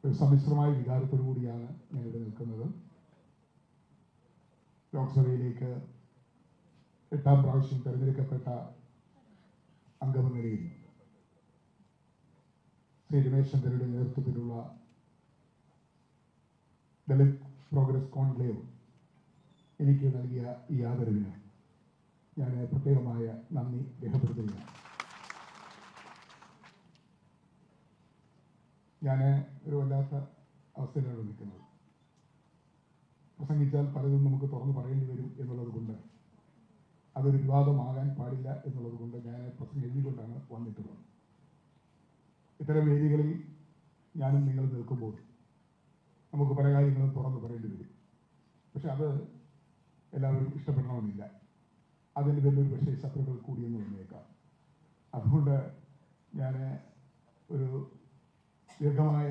ഒരു സമ്മിശ്രമായ വികാരത്തോടു കൂടിയാണ് ഞാനിവിടെ നിൽക്കുന്നത്. ലോക്സഭയിലേക്ക് 8ാം പ്രാവശ്യം തെരഞ്ഞെടുക്കപ്പെട്ട അംഗമെന്ന നിലയിൽ ശ്രീ രമേശ് ചെന്നിത്തലയുടെ നേതൃത്വത്തിലുള്ള ദളിത് പ്രോഗ്രസ് കോൺക്ലേവ് എനിക്ക് നൽകിയ ഈ ആദരവിന് ഞാൻ പ്രത്യേകമായ നന്ദി രേഖപ്പെടുത്തുകയാണ്. ഞാൻ ഒരു വല്ലാത്ത അവസ്ഥയിലാണ് നിൽക്കുന്നത്. പ്രസംഗിച്ചാൽ പലതും നമുക്ക് തുറന്നു പറയേണ്ടി വരും എന്നുള്ളത് കൊണ്ട്, അതൊരു വിവാദമാകാൻ പാടില്ല എന്നുള്ളത് കൊണ്ട് ഞാൻ പ്രസംഗം എഴുതിക്കൊണ്ടാണ് വന്നിട്ടുള്ളത്. ഇത്തരം വേദികളിൽ ഞാനും നിങ്ങൾ നിൽക്കുമ്പോൾ നമുക്ക് പല കാര്യങ്ങളും തുറന്നു പറയേണ്ടി വരും. പക്ഷെ അത് എല്ലാവരും ഇഷ്ടപ്പെടണമെന്നില്ല. അതിന് വലിയൊരു പക്ഷേ ശത്രുക്കൾ കൂടിയെന്ന് വന്നേക്കാം. അതുകൊണ്ട് ഞാൻ ഒരു ദീർഘമായ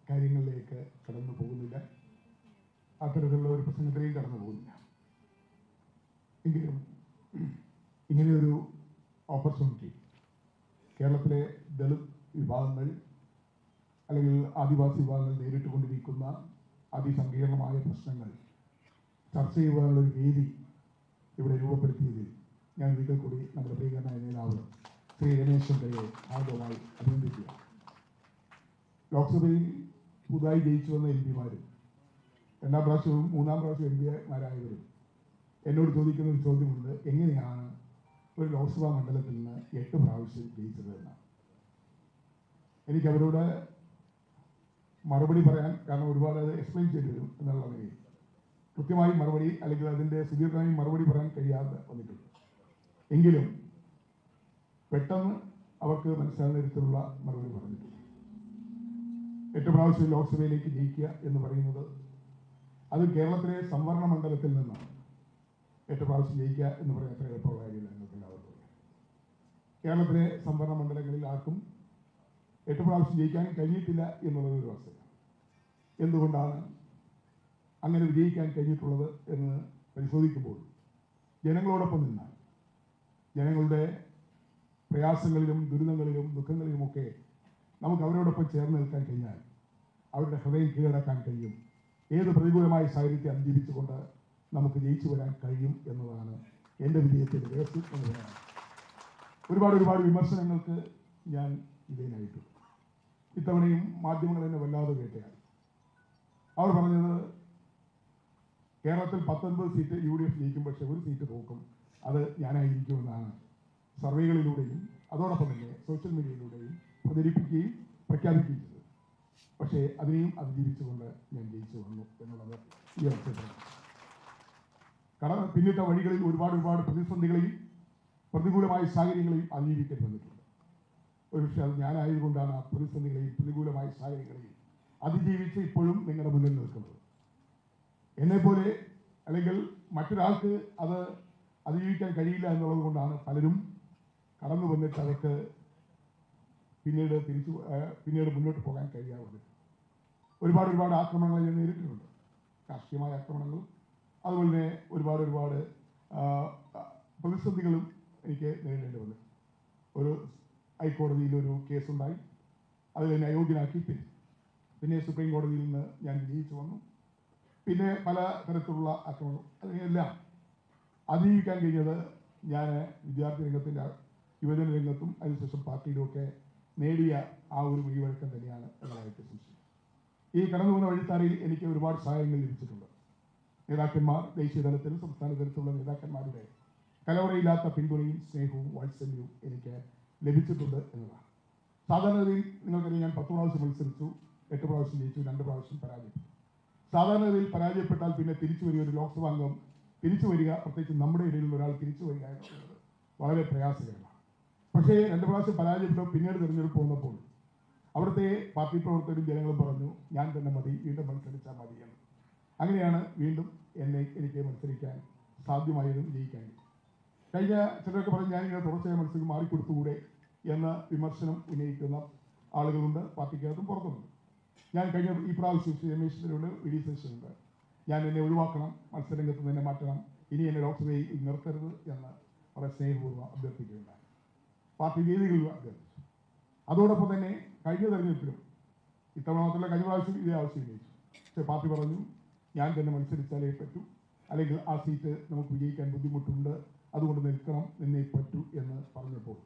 കാര്യങ്ങളിലേക്ക് കടന്നു പോകുന്നില്ല, അത്തരത്തിലുള്ള ഒരു പ്രസംഗത്തിലേക്ക് കടന്നു പോകുന്നില്ല. എങ്കിലും ഇങ്ങനെയൊരു ഓപ്പർച്യൂണിറ്റി കേരളത്തിലെ ദളിത് വിഭാഗങ്ങൾ അല്ലെങ്കിൽ ആദിവാസി വിഭാഗങ്ങൾ നേരിട്ടുകൊണ്ടിരിക്കുന്ന അതിസങ്കീർണമായ പ്രശ്നങ്ങൾ ചർച്ച ചെയ്യുവാനുള്ള ഒരു വേദി ഇവിടെ രൂപപ്പെടുത്തിയതിൽ ഞാൻ ഒരിക്കൽ കൂടി നമ്മുടെ പ്രിയങ്കരനായ നേതാവ് ശ്രീ രമേശ് ചെന്നിത്തലയെ ആദ്യമായി അഭിനന്ദിക്കുക. ലോക്സഭയിൽ പുതുതായി ജയിച്ചു വന്ന എം പിമാരും 2ാം പ്രാവശ്യവും 3ാം പ്രാവശ്യം എം പിമാരായവരും എന്നോട് ചോദിക്കുന്ന ഒരു ചോദ്യമുണ്ട്: എങ്ങനെയാണ് ഒരു ലോക്സഭാ മണ്ഡലത്തിൽ നിന്ന് 8 പ്രാവശ്യം ജയിച്ചത് എന്നാണ്. എനിക്ക് അവരോട് മറുപടി പറയാൻ, കാരണം ഒരുപാട് അത് എക്സ്പ്ലെയിൻ ചെയ്തു വരും എന്നുള്ള നിലയിൽ കൃത്യമായി മറുപടി അല്ലെങ്കിൽ അതിൻ്റെ സുദീർഘമായി മറുപടി പറയാൻ കഴിയാതെ വന്നിട്ടുണ്ട്. എങ്കിലും പെട്ടെന്ന് അവർക്ക് മനസ്സിലാകുന്ന തരത്തിലുള്ള മറുപടി പറഞ്ഞിട്ടുണ്ട്. 8 പ്രാവശ്യം ലോക്സഭയിലേക്ക് ജയിക്കുക എന്ന് പറയുന്നത് അത് കേരളത്തിലെ സംവരണ മണ്ഡലത്തിൽ നിന്നാണ്. 8 പ്രാവശ്യം ജയിക്കുക എന്ന് പറയുന്ന അത്ര എളുപ്പമുള്ള കാര്യമില്ല. നിങ്ങൾക്ക് എല്ലാവർക്കും കേരളത്തിലെ സംവരണ മണ്ഡലങ്ങളിൽ ആർക്കും 8 പ്രാവശ്യം ജയിക്കാൻ കഴിഞ്ഞിട്ടില്ല എന്നുള്ളത് ഒരു വസ്തുത. എന്തുകൊണ്ടാണ് അങ്ങനെ വിജയിക്കാൻ കഴിഞ്ഞിട്ടുള്ളത് എന്ന് പരിശോധിക്കുമ്പോൾ ജനങ്ങളോടൊപ്പം നിന്നാൽ, ജനങ്ങളുടെ പ്രയാസങ്ങളിലും ദുരിതങ്ങളിലും ദുഃഖങ്ങളിലുമൊക്കെ നമുക്ക് അവരോടൊപ്പം ചേർന്ന് നിൽക്കാൻ കഴിഞ്ഞാൽ അവരുടെ ഹൃദയം കീഴടക്കാൻ കഴിയും. ഏത് പ്രതികൂലമായ സാഹചര്യത്തെ അതിജീവിച്ചുകൊണ്ട് നമുക്ക് ജയിച്ചു വരാൻ കഴിയും എന്നതാണ് എൻ്റെ വിജയത്തിൻ്റെ രഹസ്യം എന്ന് പറയാം. ഒരുപാട് വിമർശനങ്ങൾക്ക് ഞാൻ വിധേയനായിട്ടുണ്ട്. ഇത്തവണയും മാധ്യമങ്ങൾ എന്നെ വല്ലാതെ കേട്ടയാണ്. അവർ പറഞ്ഞത് കേരളത്തിൽ 19 സീറ്റ് UDF ജയിക്കും, പക്ഷെ ഒരു സീറ്റ് തോക്കും, അത് ഞാനായിരിക്കുമെന്നാണ് സർവേകളിലൂടെയും അതോടൊപ്പം തന്നെ സോഷ്യൽ മീഡിയയിലൂടെയും പ്രചരിപ്പിക്കുകയും പ്രഖ്യാപിക്കുകയും ചെയ്തത്. പക്ഷേ അതിനെയും അതിജീവിച്ചുകൊണ്ട് ഞാൻ ജയിച്ചു വന്നു എന്നുള്ളത് ഈ അവസരത്തിൽ പിന്നിട്ട വഴികളിൽ ഒരുപാട് പ്രതിസന്ധികളെയും പ്രതികൂലമായ സാഹചര്യങ്ങളെയും അതിജീവിക്കേണ്ടി വന്നിട്ടുണ്ട്. ഒരുപക്ഷെ അത് ഞാനായതുകൊണ്ടാണ് ആ പ്രതിസന്ധികളെയും പ്രതികൂലമായ സാഹചര്യങ്ങളെയും അതിജീവിച്ച് ഇപ്പോഴും നിങ്ങളുടെ മുന്നിൽ നിൽക്കുന്നത്. എന്നെപ്പോലെ അല്ലെങ്കിൽ മറ്റൊരാൾക്ക് അത് അതിജീവിക്കാൻ കഴിയില്ല എന്നുള്ളത് കൊണ്ടാണ് പലരും കടന്നു വന്നിട്ട് അതൊക്കെ പിന്നീട് മുന്നോട്ട് പോകാൻ കഴിയാതെ ഒരുപാട് ആക്രമണങ്ങൾ ഞാൻ നേരിട്ടിട്ടുണ്ട്. രാഷ്ട്രീയമായ ആക്രമണങ്ങളും അതുപോലെ തന്നെ ഒരുപാട് പ്രതിസന്ധികളും എനിക്ക് നേരിടേണ്ടി വന്നു. ഒരു ഹൈക്കോടതിയിലൊരു കേസുണ്ടായി, അതിൽ എന്നെ അയോഗ്യനാക്കി. പിന്നെ സുപ്രീം കോടതിയിൽ നിന്ന് ഞാൻ വിജയിച്ചു വന്നു. പിന്നെ പല തരത്തിലുള്ള ആക്രമണങ്ങൾ, അതിനെല്ലാം അതിജീവിക്കാൻ കഴിഞ്ഞത് ഞാൻ വിദ്യാർത്ഥി രംഗത്തിൻ്റെ യുവജന രംഗത്തും അതിനുശേഷം പാർട്ടിയിലുമൊക്കെ നേടിയ ആ ഒരു വഴിവഴക്കം തന്നെയാണ് എന്നതായിട്ട് സംശയം. ഈ കടന്നു പോകുന്ന വഴിത്താരയിൽ എനിക്ക് ഒരുപാട് സഹായങ്ങൾ ലഭിച്ചിട്ടുണ്ട്. നേതാക്കന്മാർ, ദേശീയ തലത്തിലും സംസ്ഥാന തലത്തിലുള്ള നേതാക്കന്മാരുടെ കലവറയില്ലാത്ത പിന്തുണയും സ്നേഹവും വാത്സല്യവും എനിക്ക് ലഭിച്ചിട്ടുണ്ട് എന്നതാണ്. സാധാരണഗതിയിൽ നിങ്ങൾക്കറിയാം, ഞാൻ 10 പ്രാവശ്യം മത്സരിച്ചു, 8 പ്രാവശ്യം ജയിച്ചു, 2 പ്രാവശ്യം പരാജയപ്പെട്ടു. സാധാരണഗതിയിൽ പരാജയപ്പെട്ടാൽ പിന്നെ തിരിച്ചു വരിക, ഒരു ലോക്സഭാംഗം തിരിച്ചു വരിക, പ്രത്യേകിച്ച് നമ്മുടെ ഇടയിലുള്ള ഒരാൾ തിരിച്ചു വരിക എന്നുള്ളത് വളരെ പ്രയാസകരമാണ്. പക്ഷേ 2 പ്രാവശ്യം പരാജയപ്പെട്ടു. പിന്നീട് തിരഞ്ഞെടുപ്പ് വന്നപ്പോൾ അവിടുത്തെ പാർട്ടി പ്രവർത്തകരും ജനങ്ങളും പറഞ്ഞു, ഞാൻ തന്നെ മതി, വീണ്ടും മത്സരിച്ചാൽ മതി എന്ന്. അങ്ങനെയാണ് വീണ്ടും എനിക്ക് മത്സരിക്കാൻ സാധ്യമായതും ജയിക്കാൻ. കഴിഞ്ഞ ചിലരൊക്കെ പറഞ്ഞ് ഞാനിങ്ങനെ തുടർച്ചയായ മത്സരം മാറിക്കൊടുത്തുകൂടെ എന്ന വിമർശനം ഉന്നയിക്കുന്ന ആളുകളുണ്ട്, പാർട്ടിക്കകത്തും പുറത്തുമുണ്ട്. ഞാൻ ഈ പ്രാവശ്യം ശ്രീ രമേശ് ചെന്നിത്തലയോട് VD സതീശനുണ്ട്, ഞാൻ എന്നെ ഒഴിവാക്കണം, മത്സരരംഗത്ത് തന്നെ മാറ്റണം, ഇനി എന്നെ ലോക്സഭയിൽ നിർത്തരുത് എന്ന് വളരെ സ്നേഹപൂർവ്വം അഭ്യർത്ഥിക്കുകയുണ്ടായി. പാർട്ടി വേദികളിൽ അഭ്യർത്ഥിച്ചു. അതോടൊപ്പം തന്നെ കഴിഞ്ഞ തെരഞ്ഞെടുപ്പിലും ഇത്തവണ മാത്രമല്ല, കഴിഞ്ഞ പ്രാവശ്യം ഇതേ ആവശ്യം ഉന്നയിച്ചു. പക്ഷേ പാർട്ടി പറഞ്ഞു ഞാൻ തന്നെ മത്സരിച്ചാലേ പറ്റൂ, അല്ലെങ്കിൽ ആ സീറ്റ് നമുക്ക് വിജയിക്കാൻ ബുദ്ധിമുട്ടുണ്ട്, അതുകൊണ്ട് നിന്നേ പറ്റൂ എന്ന് പറഞ്ഞപ്പോൾ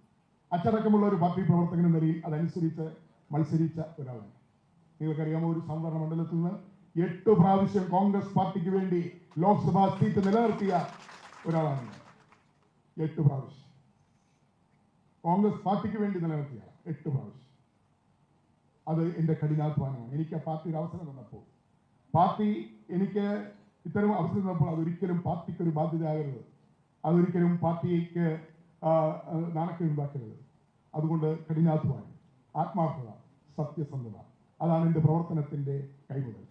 അച്ചടക്കമുള്ള ഒരു പാർട്ടി പ്രവർത്തകൻ എന്ന നിലയിൽ അതനുസരിച്ച് മത്സരിച്ച ഒരാളാണ്. നിങ്ങൾക്കറിയാമോ, ഒരു സംവരണ മണ്ഡലത്തിൽ നിന്ന് 8 പ്രാവശ്യം കോൺഗ്രസ് പാർട്ടിക്ക് വേണ്ടി ലോക്സഭാ സീറ്റ് നിലനിർത്തിയ ഒരാളാണ് ഞാൻ. 8 പ്രാവശ്യം കോൺഗ്രസ് പാർട്ടിക്ക് വേണ്ടി നിലനിർത്തിയ 8 പ്രാവശ്യം. അത് എൻ്റെ കഠിനാധ്വാനമാണ്. എനിക്ക് ആ പാർട്ടിയുടെ അവസരം തന്നപ്പോൾ, പാർട്ടി എനിക്ക് ഇത്തരം അവസരം തന്നപ്പോൾ അതൊരിക്കലും പാർട്ടിക്കൊരു ബാധ്യതയാകരുത്, അതൊരിക്കലും പാർട്ടിക്ക് നാണക്കേടുണ്ടാക്കരുത്. അതുകൊണ്ട് കഠിനാധ്വാനം, ആത്മാർത്ഥത, സത്യസന്ധത, അതാണ് എൻ്റെ പ്രവർത്തനത്തിൻ്റെ കൈമുതൽ.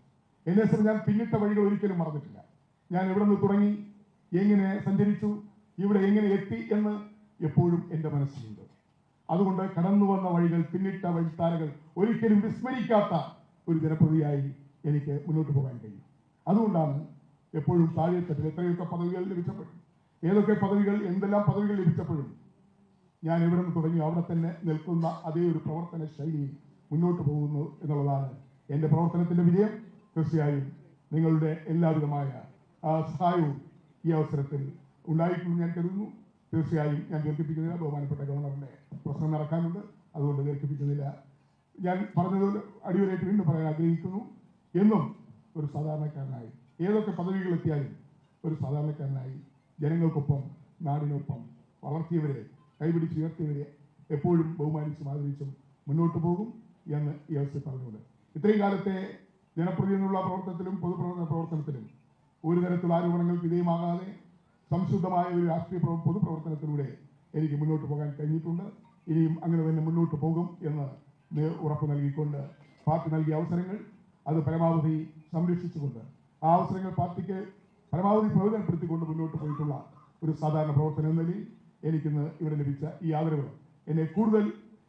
എന്നെ സംബന്ധിച്ച് ഞാൻ പിന്നിട്ട വഴികൾ ഒരിക്കലും മറന്നിട്ടില്ല. ഞാൻ എവിടെ നിന്ന് തുടങ്ങി, എങ്ങനെ സഞ്ചരിച്ചു, ഇവിടെ എങ്ങനെ എത്തി എന്ന് എപ്പോഴും എൻ്റെ മനസ്സിലുണ്ട്. അതുകൊണ്ട് കടന്നു വന്ന വഴികൾ, പിന്നിട്ട വഴിത്താരകൾ ഒരിക്കലും വിസ്മരിക്കാത്ത ഒരു ജനപ്രതിയായി എനിക്ക് മുന്നോട്ട് പോകാൻ കഴിയും. അതുകൊണ്ടാണ് എപ്പോഴും താഴെത്തട്ടിൽ എത്രയൊക്കെ പദവികൾ ലഭിച്ചപ്പോഴും, ഏതൊക്കെ പദവികൾ, എന്തെല്ലാം പദവികൾ ലഭിച്ചപ്പോഴും ഞാൻ എവിടെ നിന്ന് തുടങ്ങി അവിടെ തന്നെ നിൽക്കുന്ന അതേ ഒരു പ്രവർത്തന ശൈലിയിൽ മുന്നോട്ട് പോകുന്നു എന്നുള്ളതാണ് എൻ്റെ പ്രവർത്തനത്തിൻ്റെ വിജയം. തീർച്ചയായും നിങ്ങളുടെ എല്ലാവിധമായ സഹായവും ഈ അവസരത്തിൽ ഉണ്ടായിട്ടുണ്ടെന്ന് ഞാൻ കരുതുന്നു. തീർച്ചയായും ഞാൻ ദീർഘിപ്പിക്കുന്നില്ല, ബഹുമാനപ്പെട്ട ഗവർണറിൻ്റെ പ്രശ്നം നടക്കാനുണ്ട്, അതുകൊണ്ട് ദീർഘിപ്പിക്കുന്നില്ല. ഞാൻ പറഞ്ഞതുപോലെ അടിവരായിട്ട് വീണ്ടും പറയാൻ ആഗ്രഹിക്കുന്നു. എന്നും ഒരു സാധാരണക്കാരനായി, ഏതൊക്കെ പദവികൾ എത്തിയാലും ഒരു സാധാരണക്കാരനായി ജനങ്ങൾക്കൊപ്പം, നാടിനൊപ്പം വളർത്തിയവരെ, കൈപിടിച്ചുയർത്തിയവരെ എപ്പോഴും ബഹുമാനിച്ചും ആദരിച്ചും മുന്നോട്ട് പോകും എന്ന് ഈ അവസരം പറഞ്ഞുകൊണ്ട്, ഇത്രയും കാലത്തെ ജനപ്രതിനിധിയുള്ള പ്രവർത്തനത്തിലും പൊതുപ്രവർത്തന പ്രവർത്തനത്തിലും ഒരു തരത്തിലുള്ള ആരോപണങ്ങൾക്ക് വിധേയമാകാതെ സംശുദ്ധമായ ഒരു രാഷ്ട്രീയ പൊതുപ്രവർത്തനത്തിലൂടെ എനിക്ക് മുന്നോട്ട് പോകാൻ കഴിഞ്ഞിട്ടുണ്ട്. ഇനിയും അങ്ങനെ തന്നെ മുന്നോട്ട് പോകും എന്ന് ഉറപ്പ് നൽകിക്കൊണ്ട്, പാർട്ടി നൽകിയ അവസരങ്ങൾ അത് പരമാവധി സംരക്ഷിച്ചുകൊണ്ട്, ആ അവസരങ്ങൾ പാർട്ടിക്ക് പരമാവധി പ്രയോജനപ്പെടുത്തിക്കൊണ്ട് മുന്നോട്ട് പോയിട്ടുള്ള ഒരു സാധാരണ പ്രവർത്തനം എന്ന നിലയിൽ എനിക്കിന്ന് ഇവിടെ ലഭിച്ച ഈ ആദരവ് എന്നെ കൂടുതൽ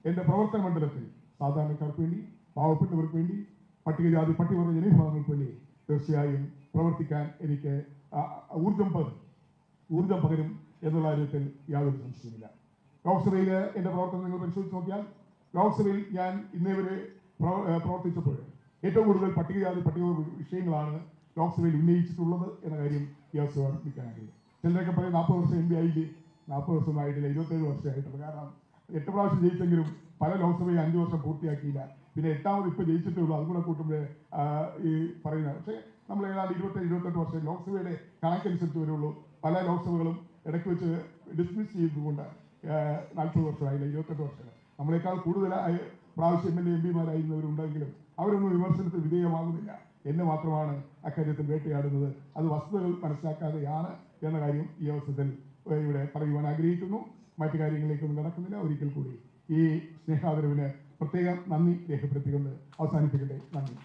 എൻ്റെ പ്രവർത്തന മണ്ഡലത്തിൽ സാധാരണക്കാർക്ക് വേണ്ടി, പാവപ്പെട്ടവർക്ക് വേണ്ടി, പട്ടികജാതി പട്ടികവർഗ ജനവിഭാഗങ്ങൾക്ക് വേണ്ടി തീർച്ചയായും പ്രവർത്തിക്കാൻ എനിക്ക് ഊർജം പകരും എന്നുള്ള കാര്യത്തിൽ യാതൊരു സംശയമില്ല. ലോക്സഭയിൽ എൻ്റെ പ്രവർത്തനം നിങ്ങൾ പരിശോധിച്ച് നോക്കിയാൽ, ലോക്സഭയിൽ ഞാൻ ഇന്നേ വരെ പ്രവർത്തിച്ചപ്പോൾ ഏറ്റവും കൂടുതൽ പട്ടികജാതി പട്ടികവർഗ വിഷയങ്ങളാണ് ലോക്സഭയിൽ ഉന്നയിച്ചിട്ടുള്ളത് എന്ന കാര്യം ഈ അവസരം ഓർമ്മിക്കാൻ കഴിയും. ചിലരൊക്കെ പറയും 40 വർഷം MP ആയില്ലേ, 40 വർഷമൊന്നും ആയിട്ടില്ല, 27 വർഷമായിട്ടുള്ളൂ. കാരണം 8 പ്രാവശ്യം ജയിച്ചെങ്കിലും പല ലോക്സഭയിൽ 5 വർഷം പൂർത്തിയാക്കിയില്ല. പിന്നെ 8ാമത് ഇപ്പോൾ ജയിച്ചിട്ടേ ഉള്ളൂ. അതുകൂടെ കൂട്ടുമ്പോൾ ഈ പറയുന്നത്, പക്ഷേ നമ്മൾ ഏതാണ്ട് 27-28 വർഷം ലോക്സഭയുടെ കണക്കനുസരിച്ച് വരുള്ളൂ. പല ലോക്സഭകളും ഇടയ്ക്ക് വെച്ച് ഡിസ്മിസ് ചെയ്തുകൊണ്ട് 40 വർഷമായില്ല, 28 വർഷം. നമ്മളെക്കാൾ കൂടുതൽ പ്രാവശ്യം MP-മാരായിരുന്നവരുണ്ടെങ്കിലും അവരൊന്നും വിമർശനത്തിന് വിധേയമാകുന്നില്ല. എന്നെ മാത്രമാണ് അക്കാര്യത്തിൽ വേട്ടയാടുന്നത്. അത് വസ്തുതകൾ മനസ്സിലാക്കാതെയാണ് എന്ന കാര്യം ഈ അവസരത്തിൽ ഇവിടെ പറയുവാൻ ആഗ്രഹിക്കുന്നു. മറ്റു കാര്യങ്ങളിലേക്കൊന്നും നടക്കുന്നില്ല. ഒരിക്കൽ കൂടി ഈ സ്നേഹാദരവിന് പ്രത്യേകം നന്ദി രേഖപ്പെടുത്തിക്കൊണ്ട് അവസാനിപ്പിക്കട്ടെ. നന്ദി.